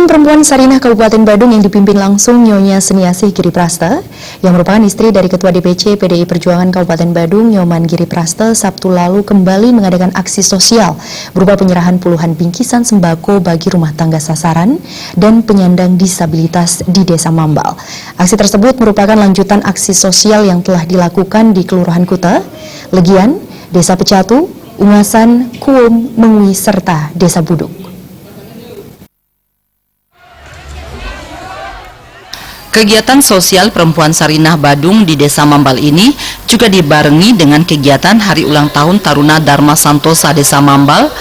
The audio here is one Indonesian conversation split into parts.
Tim Perempuan Sarinah Kabupaten Badung yang dipimpin langsung Nyonya Seniasih Giri Prasta, yang merupakan istri dari Ketua DPC PDI Perjuangan Kabupaten Badung, Nyoman Giri Prasta, Sabtu lalu kembali mengadakan aksi sosial berupa penyerahan puluhan bingkisan sembako bagi rumah tangga sasaran dan penyandang disabilitas di Desa Mambal. Aksi tersebut merupakan lanjutan aksi sosial yang telah dilakukan di Kelurahan Kuta, Legian, Desa Pecatu, Ungasan, Kuum, Mengwi, serta Desa Buduk. Kegiatan sosial Perempuan Sarinah Badung di Desa Mambal ini juga dibarengi dengan kegiatan Hari Ulang Tahun Taruna Dharma Santosa Desa Mambal,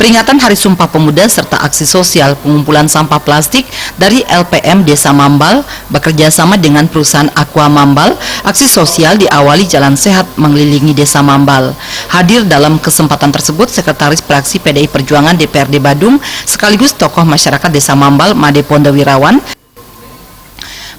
peringatan Hari Sumpah Pemuda serta aksi sosial pengumpulan sampah plastik dari LPM Desa Mambal bekerja sama dengan perusahaan Aqua Mambal. Aksi sosial diawali jalan sehat mengelilingi Desa Mambal. Hadir dalam kesempatan tersebut Sekretaris Praksi PDI Perjuangan DPRD Badung sekaligus tokoh masyarakat Desa Mambal Made Pondawirawan,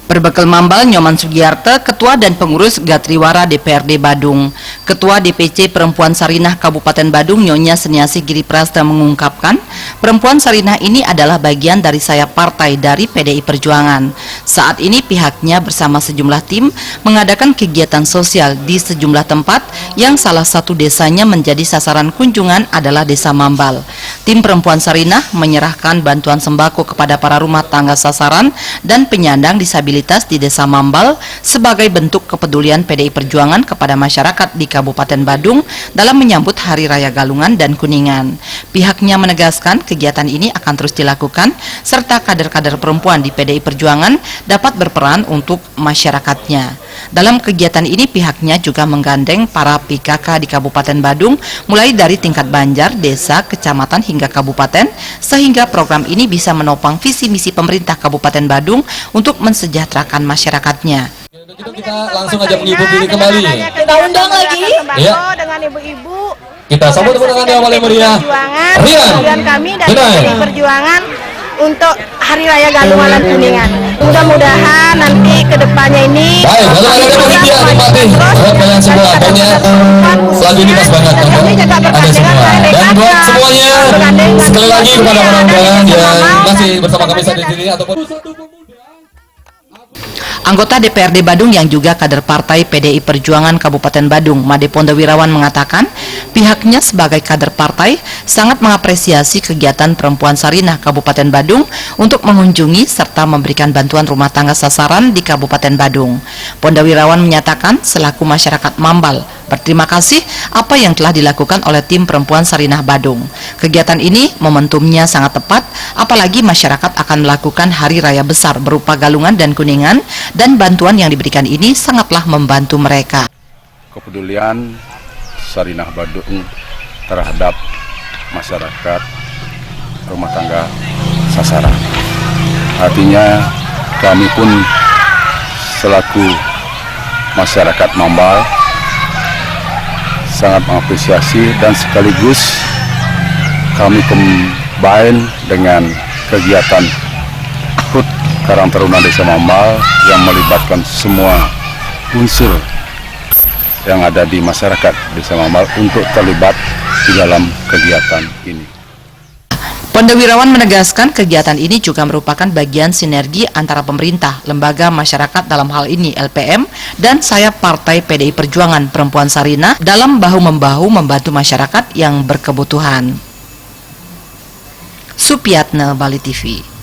Perbekal Mambal Nyoman Sugiyarto, Ketua dan Pengurus Gatriwara DPRD Badung. Ketua DPC Perempuan Sarinah Kabupaten Badung Nyonya Seniasih Giri Prasta mengungkapkan, Perempuan Sarinah ini adalah bagian dari sayap partai dari PDI Perjuangan. Saat ini pihaknya bersama sejumlah tim mengadakan kegiatan sosial di sejumlah tempat yang salah satu desanya menjadi sasaran kunjungan adalah Desa Mambal. Tim Perempuan Sarinah menyerahkan bantuan sembako kepada para rumah tangga sasaran dan penyandang disabilitas di Desa Mambal sebagai bentuk kepedulian PDI Perjuangan kepada masyarakat di Kabupaten Badung dalam menyambut Hari Raya Galungan dan Kuningan. Pihaknya menegaskan kegiatan ini akan terus dilakukan serta kader-kader perempuan di PDI Perjuangan dapat berperan untuk masyarakatnya. Dalam kegiatan ini pihaknya juga menggandeng para PKK di Kabupaten Badung mulai dari tingkat banjar, desa, kecamatan hingga kabupaten, sehingga program ini bisa menopang visi misi pemerintah Kabupaten Badung untuk mensejahterakan masyarakatnya. Kita langsung ajak ibu ini kembali. Kita undang lagi ya. Dengan ibu-ibu. Kita sambut dengan yang paling meriah. Rian kami dari PDI Perjuangan untuk Hari Raya Galungan dan Kuningan. Mudah-mudahan nanti kedepannya ini baik, kalau ada panitia nikmati banyak semua pokoknya selalu dimas banget ada semua. Dan buat semuanya sekali lagi kepada orang-orang yang masih bersama kami saat ini ataupun Anggota DPRD Badung yang juga kader partai PDI Perjuangan Kabupaten Badung, Made Pondawirawan mengatakan, pihaknya sebagai kader partai sangat mengapresiasi kegiatan Perempuan Sarinah Kabupaten Badung untuk mengunjungi serta memberikan bantuan rumah tangga sasaran di Kabupaten Badung. Pondawirawan menyatakan selaku masyarakat Mambal berterima kasih apa yang telah dilakukan oleh tim Perempuan Sarinah Badung. Kegiatan ini momentumnya sangat tepat, apalagi masyarakat akan melakukan hari raya besar berupa Galungan dan Kuningan, dan bantuan yang diberikan ini sangatlah membantu mereka. Kepedulian Sarinah Badung terhadap masyarakat rumah tangga sasaran. Artinya kami pun selaku masyarakat Mambal sangat mengapresiasi dan sekaligus kami combine dengan kegiatan HUT Karang Taruna Desa Mambal yang melibatkan semua unsur yang ada di masyarakat Desa Mambal untuk terlibat di dalam kegiatan ini. Pondawirawan menegaskan kegiatan ini juga merupakan bagian sinergi antara pemerintah, lembaga masyarakat dalam hal ini LPM, dan sayap partai PDI Perjuangan Perempuan Sarinah dalam bahu-membahu membantu masyarakat yang berkebutuhan. Supiatna, Bali TV.